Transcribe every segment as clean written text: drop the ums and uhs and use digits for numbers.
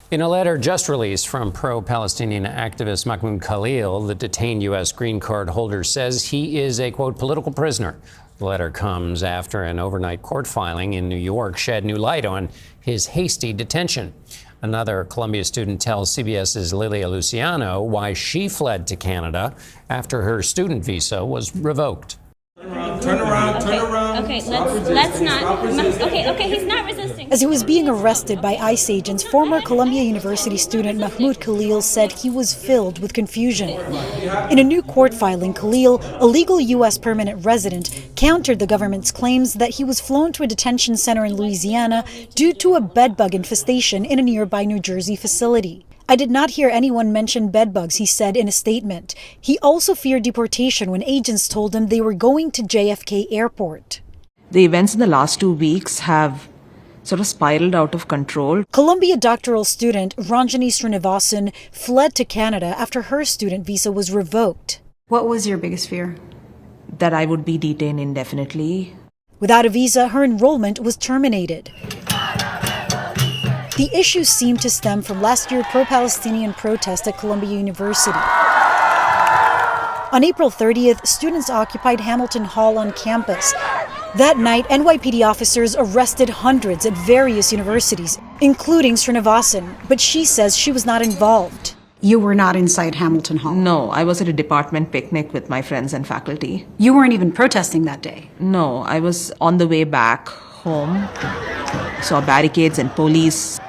In a letter just released from pro-Palestinian activist Mahmoud Khalil, the detained U.S. green card holder says he is a, quote, political prisoner. The letter comes after an overnight court filing in New York shed new light on his hasty detention. Another Columbia student tells CBS's Lilia Luciano why she fled to Canada after her student visa was revoked. Turn around. Okay, let's not. Okay, he's not resisting. As he was being arrested by ICE agents, former Columbia University student Mahmoud Khalil said he was filled with confusion. In a new court filing, Khalil, a legal U.S. permanent resident, countered the government's claims that he was flown to a detention center in Louisiana due to a bedbug infestation in a nearby New Jersey facility. I did not hear anyone mention bedbugs, he said in a statement. He also feared deportation when agents told him they were going to JFK Airport. The events in the last 2 weeks have sort of spiraled out of control. Columbia doctoral student Ranjani Srinivasan fled to Canada after her student visa was revoked. What was your biggest fear? That I would be detained indefinitely. Without a visa, her enrollment was terminated. The issues seemed to stem from last year's pro-Palestinian protest at Columbia University. On April 30th, students occupied Hamilton Hall on campus. That night, NYPD officers arrested hundreds at various universities, including Srinivasan, but she says she was not involved. You were not inside Hamilton Hall? No, I was at a department picnic with my friends and faculty. You weren't even protesting that day? No, I was on the way back home. Saw barricades and police.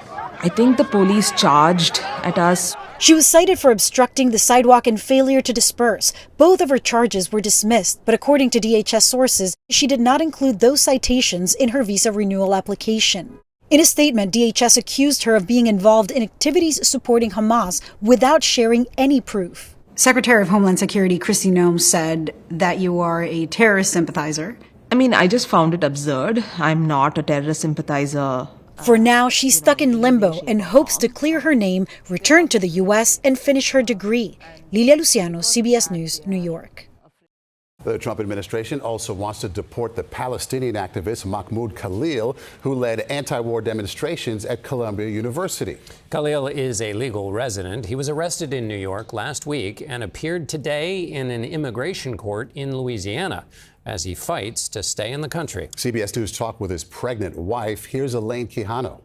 I think the police charged at us. She was cited for obstructing the sidewalk and failure to disperse. Both of her charges were dismissed, but according to DHS sources, she did not include those citations in her visa renewal application. In a statement, DHS accused her of being involved in activities supporting Hamas without sharing any proof. Secretary of Homeland Security Kristi Noem said that you are a terrorist sympathizer. I just found it absurd. I'm not a terrorist sympathizer. For now, she's stuck in limbo and hopes to clear her name, return to the U.S., and finish her degree. Lilia Luciano, CBS News, New York. The Trump administration also wants to deport the Palestinian activist Mahmoud Khalil, who led anti-war demonstrations at Columbia University. Khalil is a legal resident. He was arrested in New York last week and appeared today in an immigration court in Louisiana as he fights to stay in the country. CBS News talked with his pregnant wife. Here's Elaine Quijano.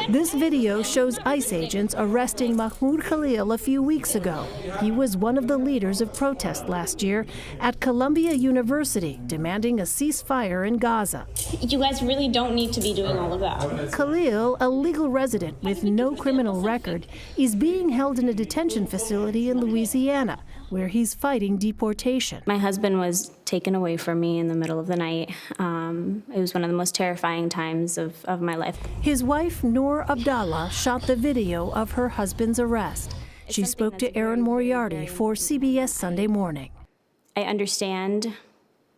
This video shows ICE agents arresting Mahmoud Khalil a few weeks ago. He was one of the leaders of protest last year at Columbia University, demanding a ceasefire in Gaza. You guys really don't need to be doing all of that. Khalil, a legal resident with no criminal record, is being held in a detention facility in Louisiana, where he's fighting deportation. My husband was taken away from me in the middle of the night. It was one of the most terrifying times of my life. His wife, Noor Abdallah, shot the video of her husband's arrest. She spoke to Aaron Moriarty for CBS Sunday Morning. I understand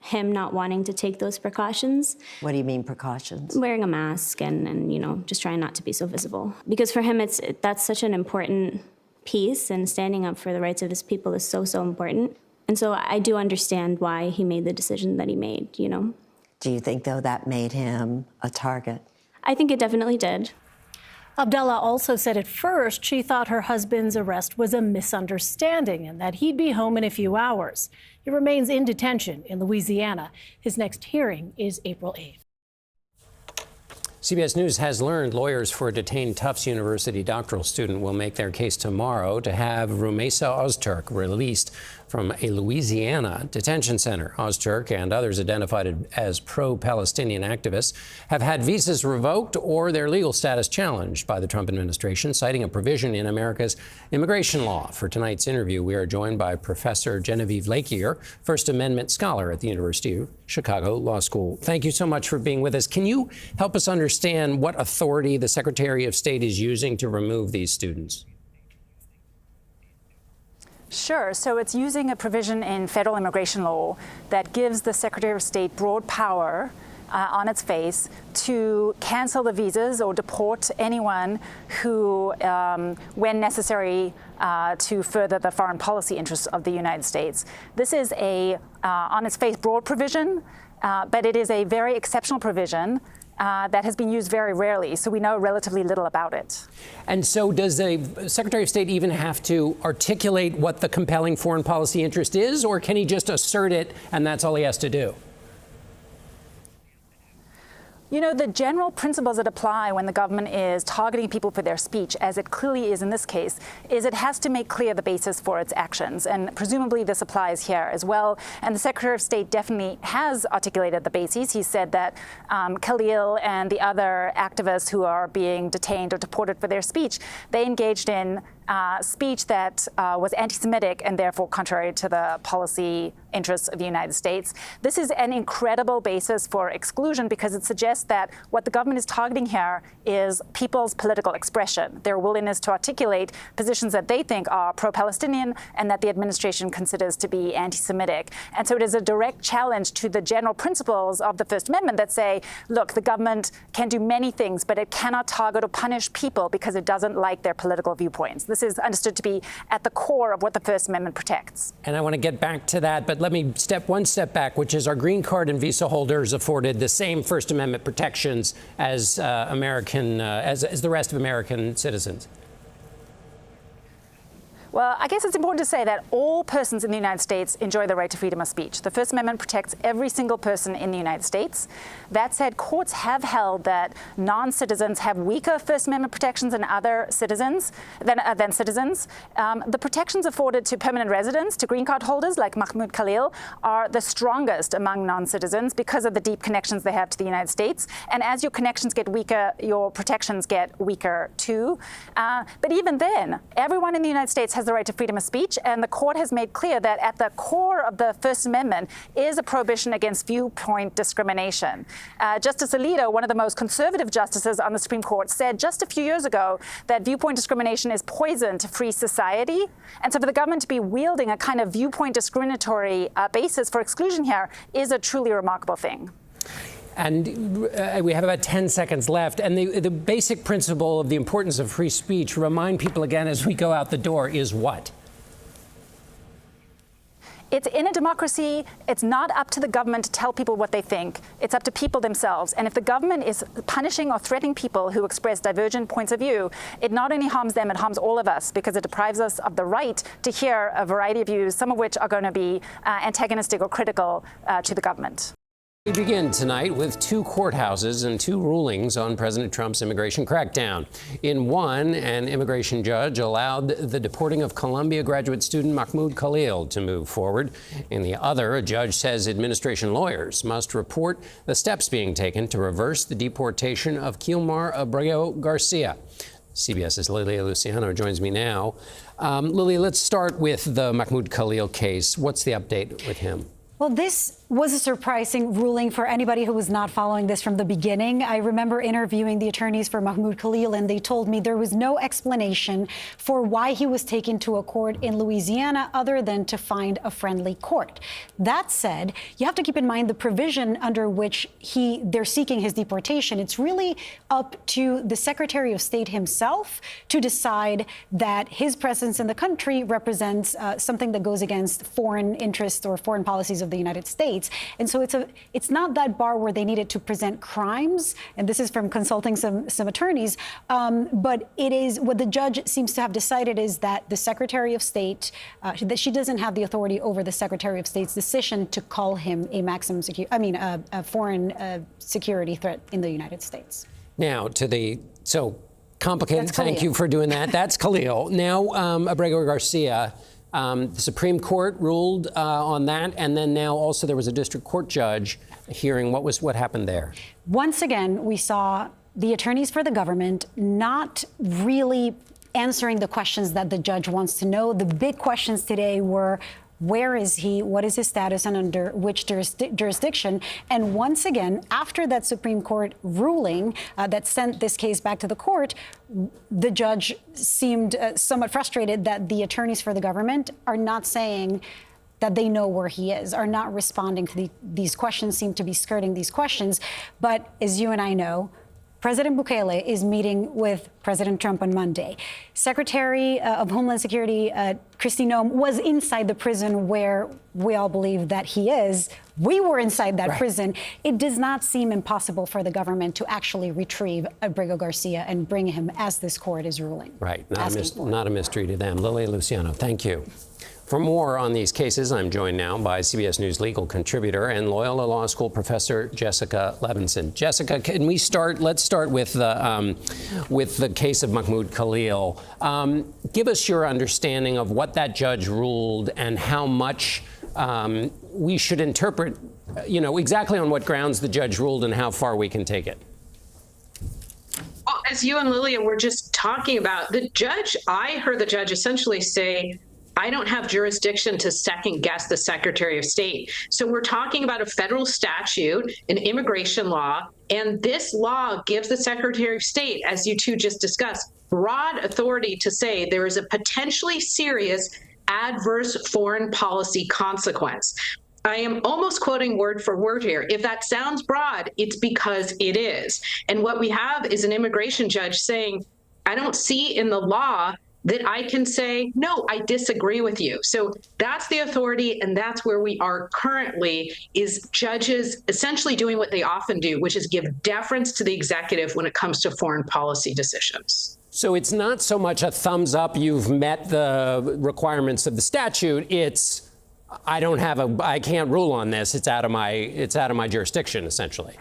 him not wanting to take those precautions. What do you mean precautions? Wearing a mask and just trying not to be so visible. Because for him, that's such an important piece, and standing up for the rights of his people is so, so important. And so I do understand why he made the decision that he made, Do you think, though, that made him a target? I think it definitely did. Abdallah also said at first she thought her husband's arrest was a misunderstanding and that he'd be home in a few hours. He remains in detention in Louisiana. His next hearing is April 8th. CBS News has learned lawyers for a detained Tufts University doctoral student will make their case tomorrow to have Rumeysa Ozturk released from a Louisiana detention center. Ozturk and others identified as pro-Palestinian activists have had visas revoked or their legal status challenged by the Trump administration, citing a provision in America's immigration law. For tonight's interview, we are joined by Professor Genevieve Lakier, First Amendment scholar at the University of Chicago Law School. Thank you so much for being with us. Can you help us understand what authority the Secretary of State is using to remove these students? Sure. So it's using a provision in federal immigration law that gives the Secretary of State broad power on its face to cancel the visas or deport anyone who, when necessary, to further the foreign policy interests of the United States. This is a, on its face, broad provision, but it is a very exceptional provision that has been used very rarely, so we know relatively little about it. And so does the Secretary of State even have to articulate what the compelling foreign policy interest is, or can he just assert it and that's all he has to do? You know, the general principles that apply when the government is targeting people for their speech, as it clearly is in this case, is it has to make clear the basis for its actions. And presumably this applies here as well. And the Secretary of State definitely has articulated the bases. He said that Khalil and the other activists who are being detained or deported for their speech, they engaged in speech that was anti-Semitic and therefore contrary to the policy interests of the United States. This is an incredible basis for exclusion because it suggests that what the government is targeting here is people's political expression, their willingness to articulate positions that they think are pro-Palestinian and that the administration considers to be anti-Semitic. And so it is a direct challenge to the general principles of the First Amendment that say, look, the government can do many things, but it cannot target or punish people because it doesn't like their political viewpoints. This is understood to be at the core of what the First Amendment protects. And I want to get back to that, but let me step one step back, which is our green card and visa holders afforded the same First Amendment protections as as the rest of American citizens. Well, I guess it's important to say that all persons in the United States enjoy the right to freedom of speech. The First Amendment protects every single person in the United States. That said, courts have held that non-citizens have weaker First Amendment protections than other citizens, than citizens. The protections afforded to permanent residents, to green card holders like Mahmoud Khalil, are the strongest among non-citizens because of the deep connections they have to the United States. And as your connections get weaker, your protections get weaker too. But even then, everyone in the United States has the right to freedom of speech, and the court has made clear that at the core of the First Amendment is a prohibition against viewpoint discrimination. Justice Alito, one of the most conservative justices on the Supreme Court, said just a few years ago that viewpoint discrimination is poison to free society. And so for the government to be wielding a kind of viewpoint discriminatory basis for exclusion here is a truly remarkable thing. And we have about 10 seconds left. And the basic principle of the importance of free speech, remind people again as we go out the door, is what? It's in a democracy, it's not up to the government to tell people what they think. It's up to people themselves. And if the government is punishing or threatening people who express divergent points of view, it not only harms them, it harms all of us because it deprives us of the right to hear a variety of views, some of which are going to be antagonistic or critical to the government. We begin tonight with two courthouses and two rulings on President Trump's immigration crackdown. In one, an immigration judge allowed the deporting of Columbia graduate student Mahmoud Khalil to move forward. In the other, a judge says administration lawyers must report the steps being taken to reverse the deportation of Kilmar Abrego Garcia. CBS's Lilia Luciano joins me now. Lilia, let's start with the Mahmoud Khalil case. What's the update with him? Well, this was a surprising ruling for anybody who was not following this from the beginning. I remember interviewing the attorneys for Mahmoud Khalil, and they told me there was no explanation for why he was taken to a court in Louisiana other than to find a friendly court. That said, you have to keep in mind the provision under which they're seeking his deportation. It's really up to the Secretary of State himself to decide that his presence in the country represents something that goes against foreign interests or foreign policies of the United States. And so it's not that bar where they needed to present crimes, and this is from consulting some attorneys, but it is what the judge seems to have decided is that the Secretary of State, that she doesn't have the authority over the Secretary of State's decision to call him a maximum a foreign security threat in the United States. Now complicated. Thank you for doing that. That's Khalil. Now, Abrego Garcia. The Supreme Court ruled on that, and then now also there was a district court judge hearing. What happened there? Once again, we saw the attorneys for the government not really answering the questions that the judge wants to know. The big questions today were, where is he? What is his status and under which jurisdiction? And once again, after that Supreme Court ruling that sent this case back to the court, the judge seemed somewhat frustrated that the attorneys for the government are not saying that they know where he is, are not responding to these questions, seem to be skirting these questions. But as you and I know, President Bukele is meeting with President Trump on Monday. Secretary of Homeland Security Kristi Noem was inside the prison where we all believe that he is we were inside that prison, it does not seem impossible for the government to actually retrieve Abrego Garcia and bring him as this court is ruling. Right. Not a mystery to them. Lilia Luciano, thank you. For more on these cases, I'm joined now by CBS News legal contributor and Loyola Law School professor Jessica Levinson. Jessica, can we start? Let's start with the case of Mahmoud Khalil. Give us your understanding of what that judge ruled and how much we should interpret, exactly on what grounds the judge ruled and how far we can take it. Well, as you and Lilia were just talking about, I heard the judge essentially say, I don't have jurisdiction to second guess the Secretary of State. So we're talking about a federal statute, an immigration law, and this law gives the Secretary of State, as you two just discussed, broad authority to say there is a potentially serious adverse foreign policy consequence. I am almost quoting word for word here. If that sounds broad, it's because it is. And what we have is an immigration judge saying, I don't see in the law that I can say, no, I disagree with you. So that's the authority, and that's where we are currently, is judges essentially doing what they often do, which is give deference to the executive when it comes to foreign policy decisions. So it's not so much a thumbs up, you've met the requirements of the statute, it's I can't rule on this, it's out of my jurisdiction, essentially.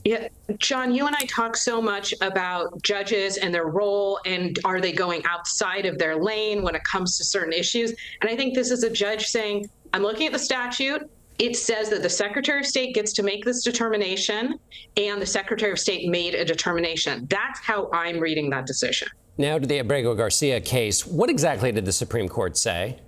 Yeah, John, you and I talk so much about judges and their role, and are they going outside of their lane when it comes to certain issues? And I think this is a judge saying, I'm looking at the statute. It says that the Secretary of State gets to make this determination, and the Secretary of State made a determination. That's how I'm reading that decision. Now to the Abrego Garcia case. What exactly did the Supreme Court say?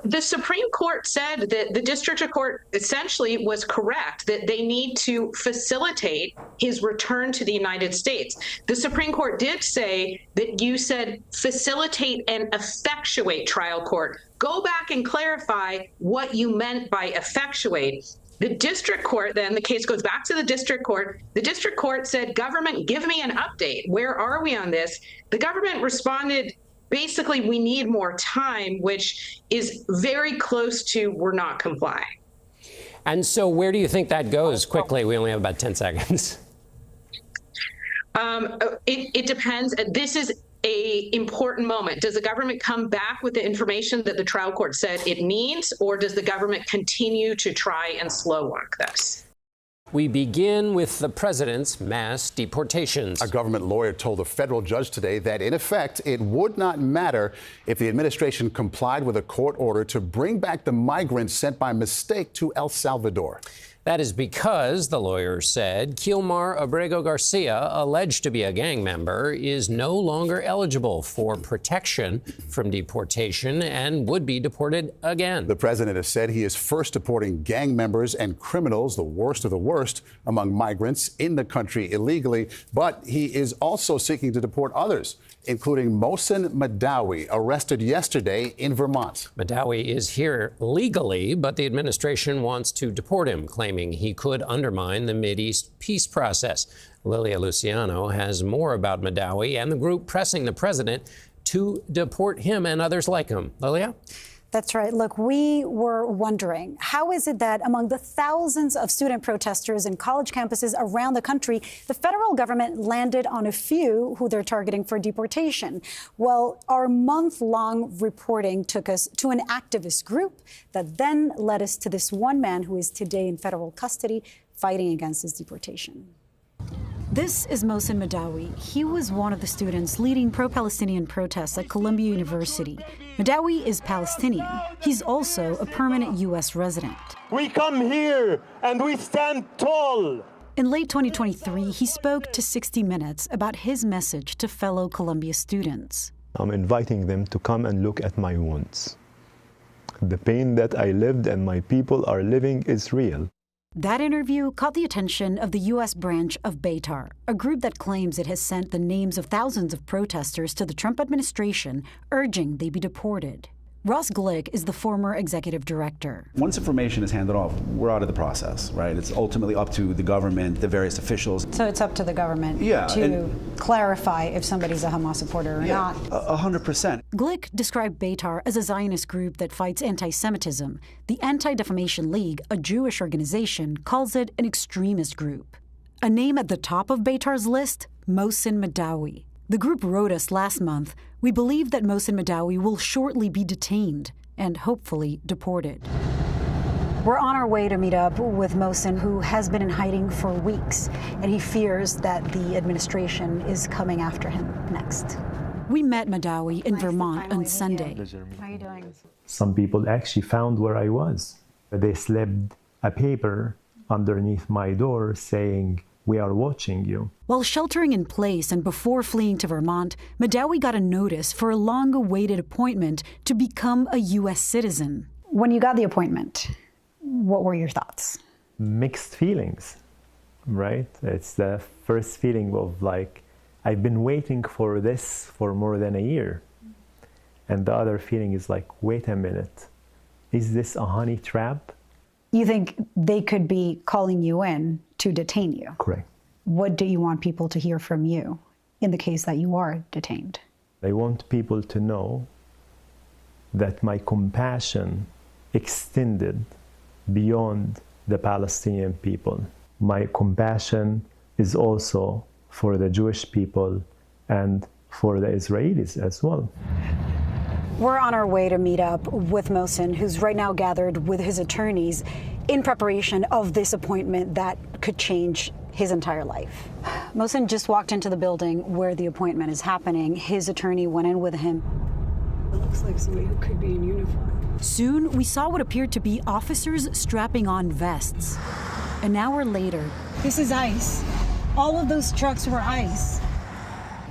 The Supreme Court said that the district court essentially was correct, that they need to facilitate his return to the United States. The Supreme Court did say that you said facilitate and effectuate, trial court. Go back and clarify what you meant by effectuate. The district court, then the case goes back to the district court. The district court said, government, give me an update. Where are we on this? The government responded, basically, we need more time, which is very close to we're not complying. And so where do you think that goes? Quickly, we only have about 10 seconds. It depends. This is an important moment. Does the government come back with the information that the trial court said it needs, or does the government continue to try and slow walk this? We begin with the president's mass deportations. A government lawyer told a federal judge today that, in effect, it would not matter if the administration complied with a court order to bring back the migrants sent by mistake to El Salvador. That is because, the lawyer said, Kilmar Abrego Garcia, alleged to be a gang member, is no longer eligible for protection from deportation and would be deported again. The president has said he is first deporting gang members and criminals, the worst of the worst among migrants in the country illegally, but he is also seeking to deport others, including Mohsen Mahdawi, arrested yesterday in Vermont. Mahdawi is here legally, but the administration wants to deport him, claiming he could undermine the Mideast peace process. Lilia Luciano has more about Mahdawi and the group pressing the president to deport him and others like him. Lilia? That's right. Look, we were wondering, how is it that among the thousands of student protesters in college campuses around the country, the federal government landed on a few who they're targeting for deportation? Well, our month-long reporting took us to an activist group that then led us to this one man who is today in federal custody fighting against his deportation. This is Mohsen Mahdawi. He was one of the students leading pro-Palestinian protests at Columbia University. Mahdawi is Palestinian. He's also a permanent U.S. resident. We come here and we stand tall. In late 2023, he spoke to 60 Minutes about his message to fellow Columbia students. I'm inviting them to come and look at my wounds. The pain that I lived and my people are living is real. That interview caught the attention of the U.S. branch of Beitar, a group that claims it has sent the names of thousands of protesters to the Trump administration, urging they be deported. Ross Glick is the former executive director. Once information is handed off, we're out of the process, right? It's ultimately up to the government, the various officials. So it's up to the government to clarify if somebody's a Hamas supporter or not. 100%. Glick described Beitar as a Zionist group that fights anti-Semitism. The Anti-Defamation League, a Jewish organization, calls it an extremist group. A name at the top of Beitar's list, Mohsen Mahdawi. The group wrote us last month, "We believe that Mohsen Mahdawi will shortly be detained and hopefully deported." We're on our way to meet up with Mohsen, who has been in hiding for weeks, and he fears that the administration is coming after him next. We met Mahdawi in Vermont on Sunday. How are you doing? Some people actually found where I was. They slipped a paper underneath my door saying, "We are watching you." While sheltering in place and before fleeing to Vermont, Mahdawi got a notice for a long-awaited appointment to become a U.S. citizen. When you got the appointment, what were your thoughts? Mixed feelings, right? It's the first feeling of like, I've been waiting for this for more than a year. And the other feeling is like, wait a minute, is this a honey trap? You think they could be calling you in to detain you? Correct. What do you want people to hear from you in the case that you are detained? I want people to know that my compassion extended beyond the Palestinian people. My compassion is also for the Jewish people and for the Israelis as well. We're on our way to meet up with Mohsen, who's right now gathered with his attorneys in preparation of this appointment that could change his entire life. Mohsen just walked into the building where the appointment is happening. His attorney went in with him. It looks like somebody who could be in uniform. Soon, we saw what appeared to be officers strapping on vests. An hour later, This is ICE. All of those trucks were ICE.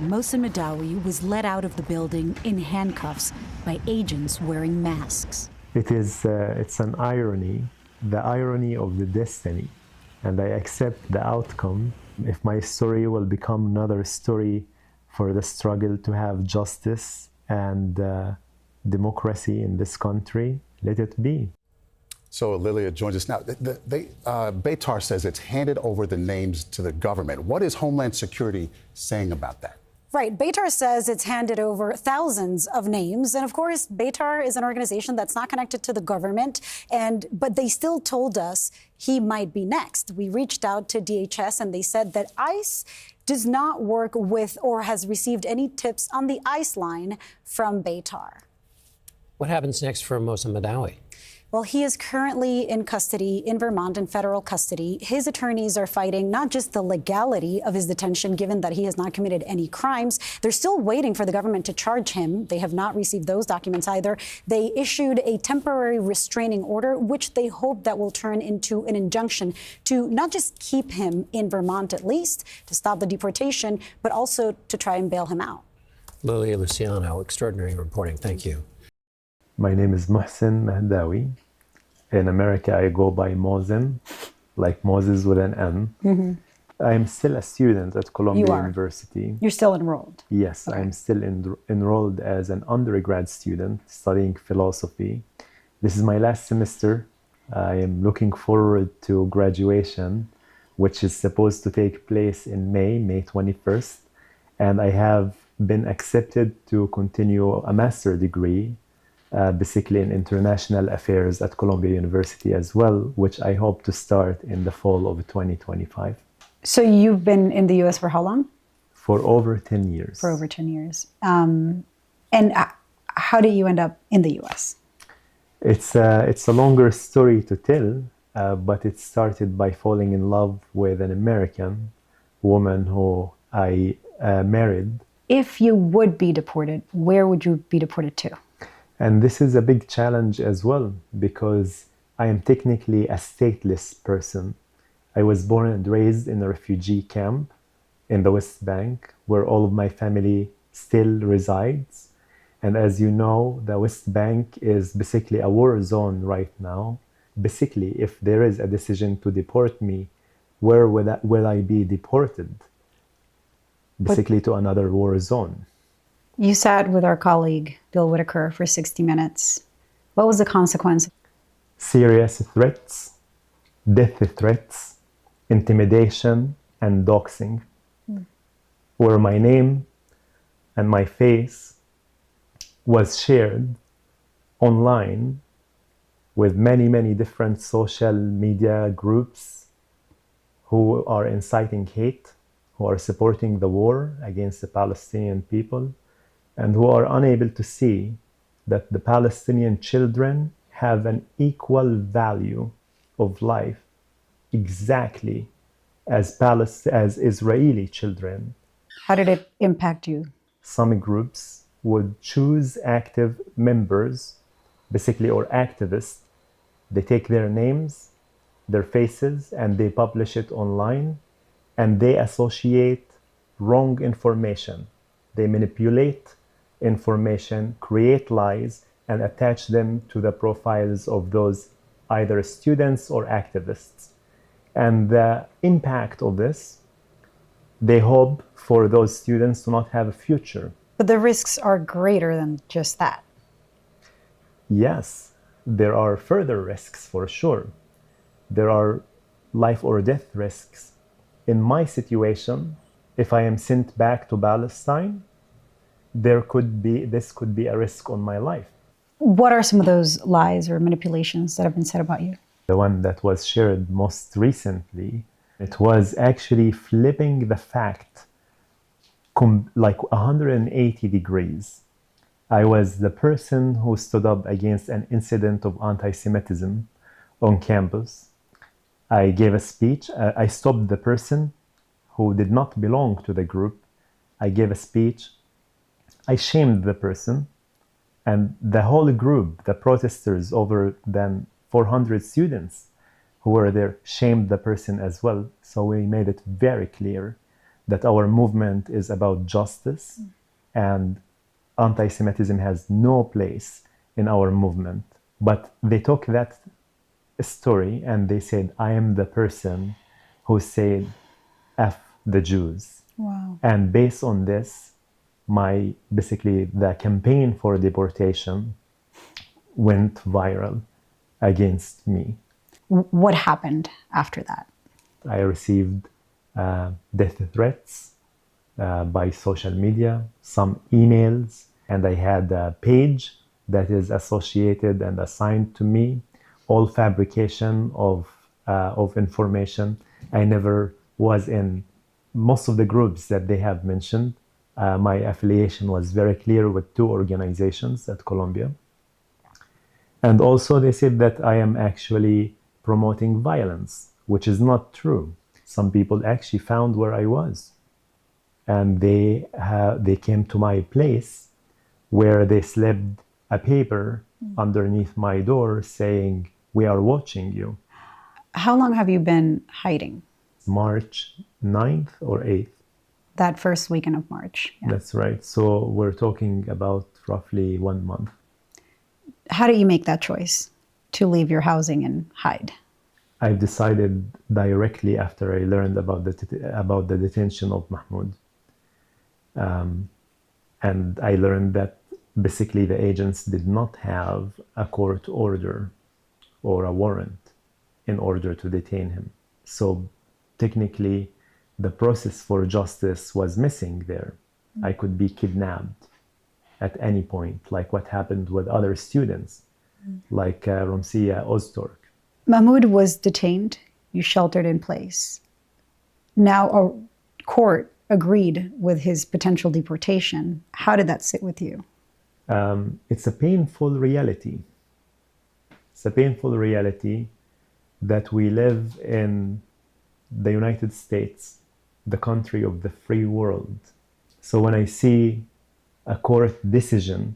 Mohsen Mahdawi was led out of the building in handcuffs by agents wearing masks. It's an irony, the irony of the destiny, and I accept the outcome. If my story will become another story for the struggle to have justice and democracy in this country, let it be. So Lilia joins us now. Beitar says it's handed over the names to the government. What is Homeland Security saying about that? Right. Beitar says it's handed over thousands of names. And of course, Beitar is an organization that's not connected to the government. But they still told us he might be next. We reached out to DHS and they said that ICE does not work with or has received any tips on the ICE line from Beitar. What happens next for Mohsen Mahdawi? Well, he is currently in custody in Vermont, in federal custody. His attorneys are fighting not just the legality of his detention, given that he has not committed any crimes. They're still waiting for the government to charge him. They have not received those documents either. They issued a temporary restraining order, which they hope that will turn into an injunction to not just keep him in Vermont, at least, to stop the deportation, but also to try and bail him out. Lilia Luciano, extraordinary reporting. Thank you. My name is Mohsen Mahdawi. In America, I go by Mohsen, like Moses with an N. Mm-hmm. I'm still a student at Columbia University. You're still enrolled? Yes, okay. I'm still enrolled as an undergrad student studying philosophy. This is my last semester. I am looking forward to graduation, which is supposed to take place in May 21st. And I have been accepted to continue a master's degree basically in international affairs at Columbia University as well, which I hope to start in the fall of 2025. So you've been in the U.S. for how long? For over 10 years. For over 10 years. And how did you end up in the U.S.? It's a longer story to tell, but it started by falling in love with an American woman who I married. If you would be deported, where would you be deported to? And this is a big challenge as well, because I am technically a stateless person. I was born and raised in a refugee camp in the West Bank, where all of my family still resides. And as you know, the West Bank is basically a war zone right now. Basically, if there is a decision to deport me, where will I be deported? Basically to another war zone. You sat with our colleague, Bill Whitaker, for 60 minutes. What was the consequence? Serious threats, death threats, intimidation, and doxing, where my name and my face was shared online with many, many different social media groups who are inciting hate, who are supporting the war against the Palestinian people, and who are unable to see that the Palestinian children have an equal value of life exactly as Israeli children. How did it impact you? Some groups would choose active members, basically, or activists. They take their names, their faces, and they publish it online, and they associate wrong information. They manipulate information, create lies, and attach them to the profiles of those either students or activists. And the impact of this, they hope for those students to not have a future. But the risks are greater than just that. Yes, there are further risks for sure. There are life or death risks. In my situation, if I am sent back to Palestine, this could be a risk on my life. What are some of those lies or manipulations that have been said about you? The one that was shared most recently, it was actually flipping the fact like 180 degrees. I was the person who stood up against an incident of anti-Semitism on campus. I gave a speech. I stopped the person who did not belong to the group. I gave a speech. I shamed the person, and the whole group, the protesters, over than 400 students who were there, shamed the person as well. So we made it very clear that our movement is about justice, and anti-Semitism has no place in our movement. But they took that story and they said, I am the person who said F the Jews. Wow. And based on this, basically the campaign for deportation went viral against me. What happened after that? I received death threats by social media, some emails, and I had a page that is associated and assigned to me, all fabrication of information. I never was in most of the groups that they have mentioned. My affiliation was very clear with 2 organizations at Columbia. And also they said that I am actually promoting violence, which is not true. Some people actually found where I was, and they came to my place where they slipped a paper underneath my door saying, we are watching you. How long have you been hiding? March 9th or 8th. That first weekend of March. Yeah. That's right. So we're talking about roughly 1 month. How did you make that choice to leave your housing and hide? I decided directly after I learned about the detention of Mahmoud. And I learned that basically the agents did not have a court order or a warrant in order to detain him. So technically, the process for justice was missing there. I could be kidnapped at any point, like what happened with other students, like Romsia Ozturk. Mahmoud was detained. You sheltered in place. Now a court agreed with his potential deportation. How did that sit with you? It's a painful reality. It's a painful reality that we live in the United States, the country of the free world. So when I see a court decision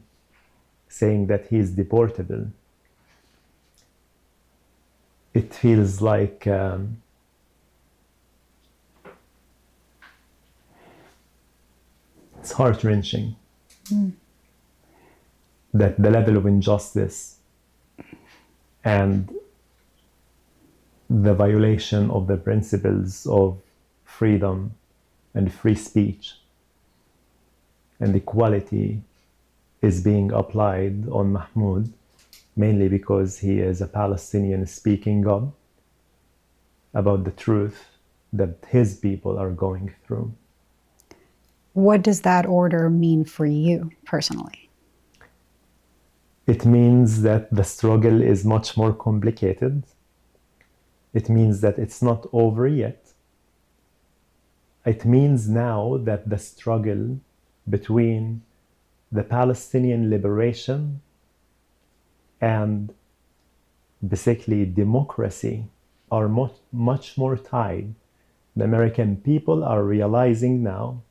saying that he is deportable, it feels like it's heart-wrenching that the level of injustice and the violation of the principles of freedom and free speech And equality is being applied on Mahmoud, mainly because he is a Palestinian speaking up about the truth that his people are going through. What does that order mean for you personally? It means that the struggle is much more complicated. It means that it's not over yet. It means now that the struggle between the Palestinian liberation and basically democracy are much more tied. The American people are realizing now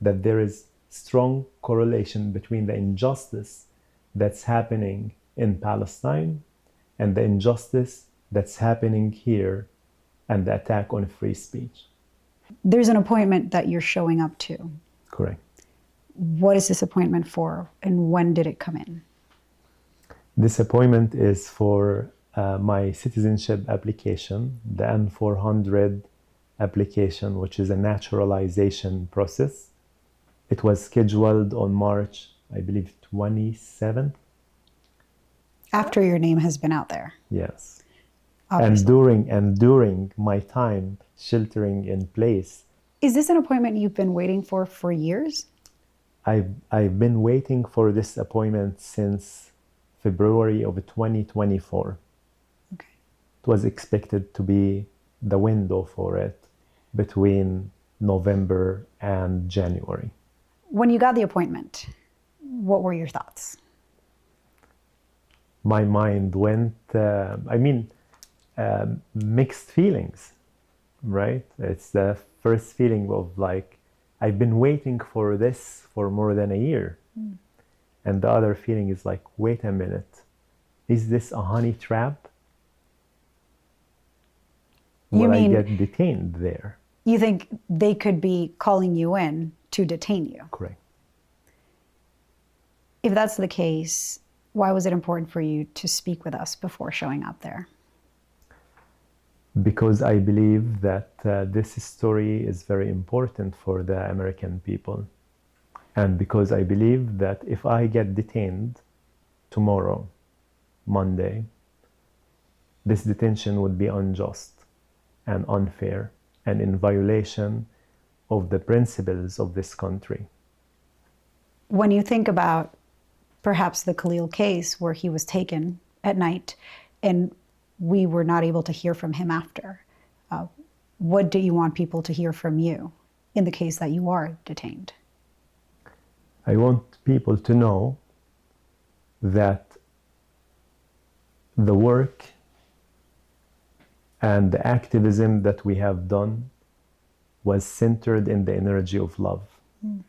that there is strong correlation between the injustice that's happening in Palestine and the injustice that's happening here and the attack on free speech. There's an appointment that you're showing up to. Correct. What is this appointment for, and when did it come in? This appointment is for my citizenship application, the N400 application, which is a naturalization process. It was scheduled on March, I believe, 27th. After your name has been out there. Yes. Obviously. And during my time sheltering in place. Is this an appointment you've been waiting for years? I've been waiting for this appointment since February of 2024. Okay. It was expected to be the window for it between November and January. When you got the appointment, what were your thoughts? My mind went, mixed feelings, right? It's the first feeling of like, I've been waiting for this for more than a year. Mm. And the other feeling is like, wait a minute, is this a honey trap? Will I get detained there? You think they could be calling you in to detain you? Correct. If that's the case, why was it important for you to speak with us before showing up there? Because I believe that this story is very important for the American people. And because I believe that if I get detained tomorrow, Monday, this detention would be unjust and unfair and in violation of the principles of this country. When you think about perhaps the Khalil case where he was taken at night and we were not able to hear from him after, what do you want people to hear from you in the case that you are detained? I want people to know that the work and the activism that we have done was centered in the energy of love. Mm.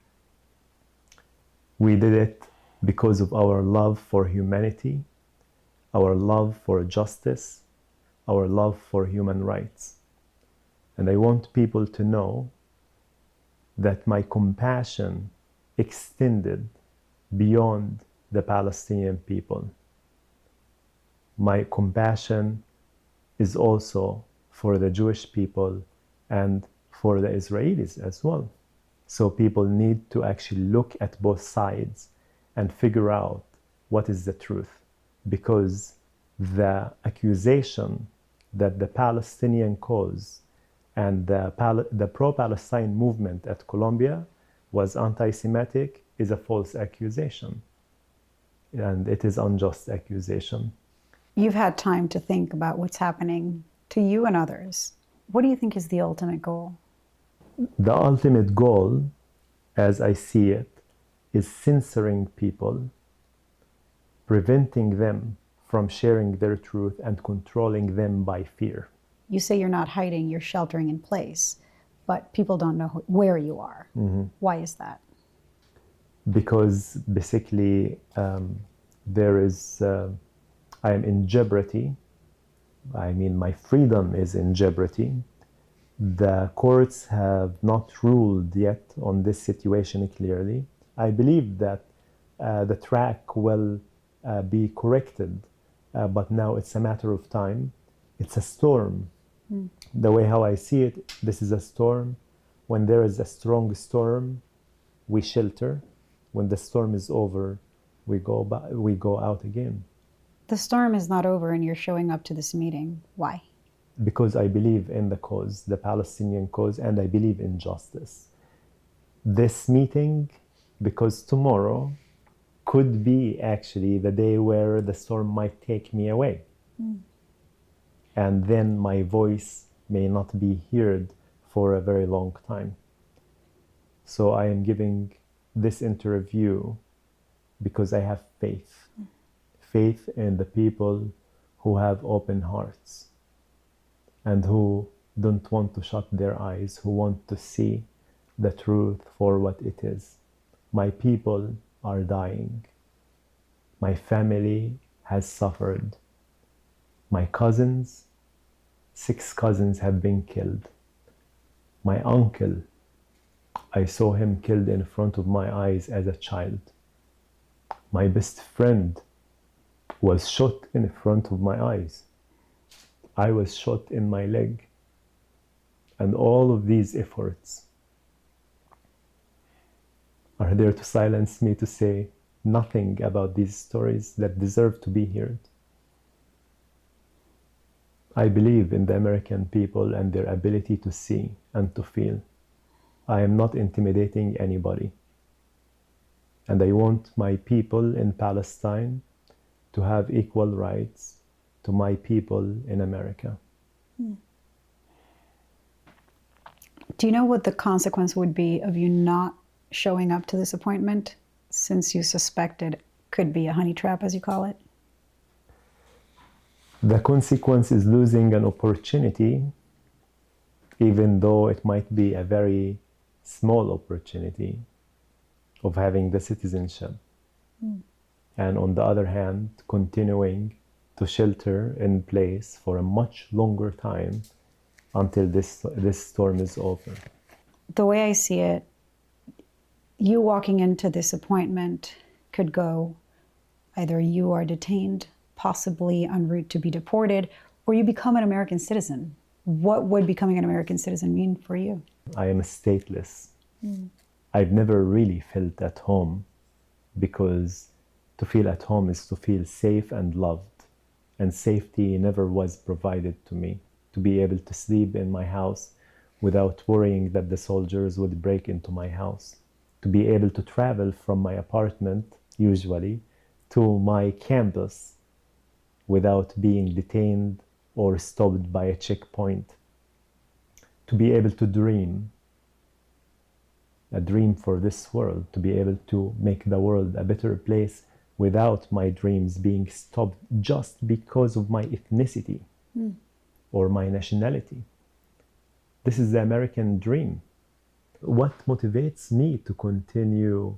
We did it because of our love for humanity, our love for justice, our love for human rights. And I want people to know that my compassion extended beyond the Palestinian people. My compassion is also for the Jewish people and for the Israelis as well. So people need to actually look at both sides and figure out what is the truth, because the accusation that the Palestinian cause and the pro-Palestine movement at Colombia was anti-Semitic is a false accusation, and it is unjust accusation. You've had time to think about what's happening to you and others. What do you think is the ultimate goal? The ultimate goal, as I see it, is censoring people, preventing them from sharing their truth and controlling them by fear. You say you're not hiding, you're sheltering in place, but people don't know where you are. Mm-hmm. Why is that? Because basically I am in jeopardy. I mean, my freedom is in jeopardy. The courts have not ruled yet on this situation clearly. I believe that the track will be corrected, but now it's a matter of time. It's a storm. Mm. The way how I see it, this is a storm. When there is a strong storm, we shelter. When the storm is over, we go out again. The storm is not over and you're showing up to this meeting. Why? Because I believe in the cause, the Palestinian cause, and I believe in justice. This meeting, because tomorrow could be actually the day where the storm might take me away. And then my voice may not be heard for a very long time. So I am giving this interview because I have faith. Faith in the people who have open hearts and who don't want to shut their eyes, who want to see the truth for what it is. My people are dying. My family has suffered. My cousins, 6 cousins have been killed. My uncle, I saw him killed in front of my eyes as a child. My best friend was shot in front of my eyes. I was shot in my leg. And all of these efforts are there to silence me, to say nothing about these stories that deserve to be heard. I believe in the American people and their ability to see and to feel. I am not intimidating anybody. And I want my people in Palestine to have equal rights to my people in America. Do you know what the consequence would be of you not showing up to this appointment, since you suspected could be a honey trap, as you call it? The consequence is losing an opportunity, even though it might be a very small opportunity of having the citizenship. And on the other hand, continuing to shelter in place for a much longer time until this storm is over. The way I see it, you walking into this appointment could go, either you are detained, possibly en route to be deported, or you become an American citizen. What would becoming an American citizen mean for you? I am stateless. I've never really felt at home, because to feel at home is to feel safe and loved. And safety never was provided to me. To be able to sleep in my house without worrying that the soldiers would break into my house. To be able to travel from my apartment, usually, to my campus without being detained or stopped by a checkpoint. To be able to dream, a dream for this world, to be able to make the world a better place without my dreams being stopped just because of my ethnicity or my nationality. This is the American dream. What motivates me to continue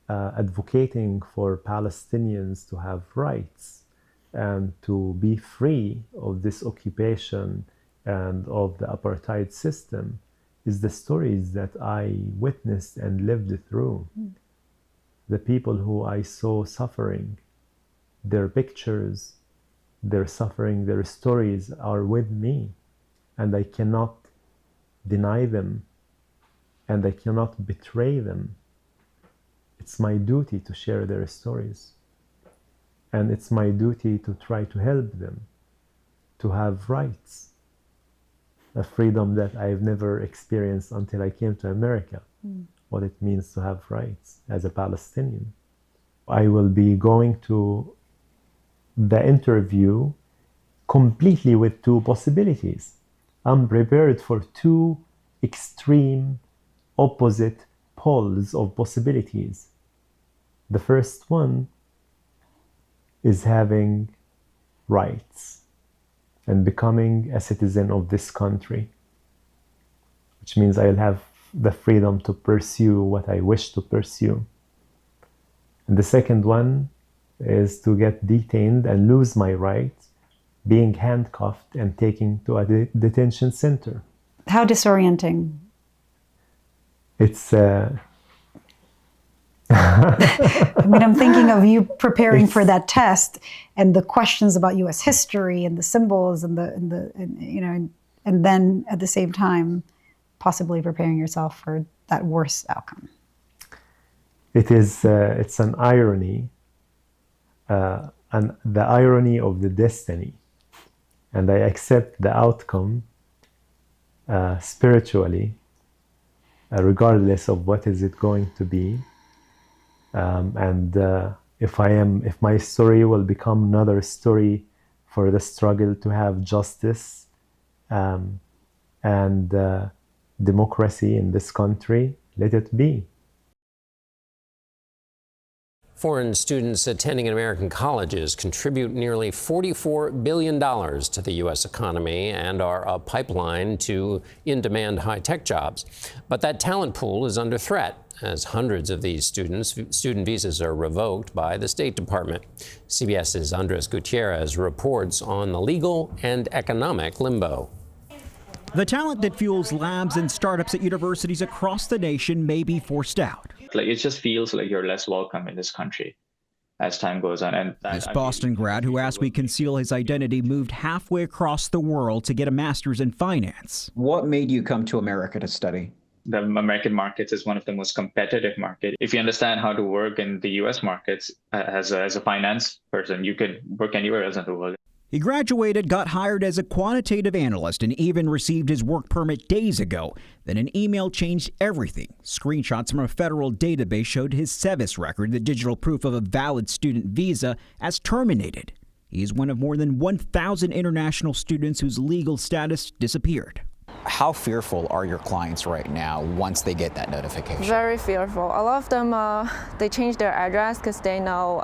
advocating for Palestinians to have rights and to be free of this occupation and of the apartheid system is the stories that I witnessed and lived through. The people who I saw suffering, their pictures, their suffering, their stories are with me, and I cannot deny them, and I cannot betray them. It's my duty to share their stories, and it's my duty to try to help them to have rights, a freedom that I've never experienced until I came to America. What it means to have rights as a Palestinian. I will be going to the interview completely with 2 possibilities. I'm prepared for 2 extreme opposite poles of possibilities. The first one is having rights and becoming a citizen of this country, which means I'll have the freedom to pursue what I wish to pursue. And the second one is to get detained and lose my rights, being handcuffed and taken to a detention center. How disorienting. It's I mean, I'm thinking of you preparing for that test and the questions about U.S. history and the symbols and and then at the same time possibly preparing yourself for that worse outcome. It's an irony, and the irony of the destiny, and I accept the outcome spiritually, regardless of what is it going to be, and if my story will become another story for the struggle to have justice and democracy in this country, let it be. Foreign students attending American colleges contribute nearly $44 billion to the U.S. economy and are a pipeline to in-demand high-tech jobs. But that talent pool is under threat as hundreds of these student visas are revoked by the State Department. CBS's Andres Gutierrez reports on the legal and economic limbo. The talent that fuels labs and startups at universities across the nation may be forced out. Like, it just feels like you're less welcome in this country as time goes on. And this Boston grad, who asked me conceal his identity, moved halfway across the world to get a master's in finance. What made you come to America to study? The American markets is one of the most competitive markets. If you understand how to work in the U.S. markets as a finance person, you could work anywhere else in the world. He graduated, got hired as a quantitative analyst, and even received his work permit days ago. Then an email changed everything. Screenshots from a federal database showed his SEVIS record, the digital proof of a valid student visa, as terminated. He is one of more than 1,000 international students whose legal status disappeared. How fearful are your clients right now once they get that notification? Very fearful. A lot of them, they change their address because they know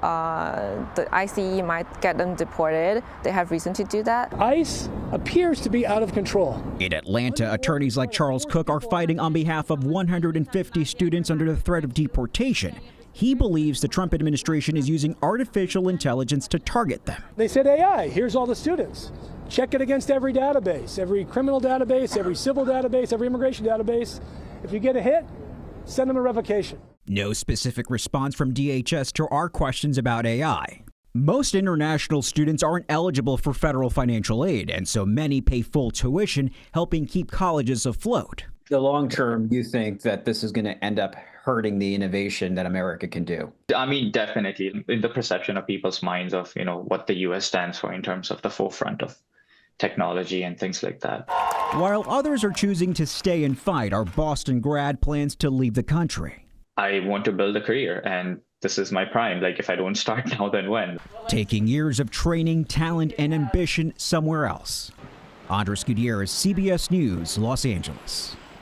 the ICE might get them deported. They have reason to do that. ICE appears to be out of control. In Atlanta, attorneys like Charles Cook are fighting on behalf of 150 students under the threat of deportation. He believes the Trump administration is using artificial intelligence to target them. They said, AI, here's all the students. Check it against every database, every criminal database, every civil database, every immigration database. If you get a hit, send them a revocation. No specific response from DHS to our questions about AI. Most international students aren't eligible for federal financial aid, and so many pay full tuition, helping keep colleges afloat. The long term, you think that this is going to end up hurting the innovation that America can do? I mean, definitely in the perception of people's minds of, what the U.S. stands for in terms of the forefront of technology and things like that. While others are choosing to stay and fight, our Boston grad plans to leave the country. I want to build a career, and this is my prime. Like, if I don't start now, then when? Taking years of training, talent, and ambition somewhere else. Andres Gutierrez, CBS News, Los Angeles.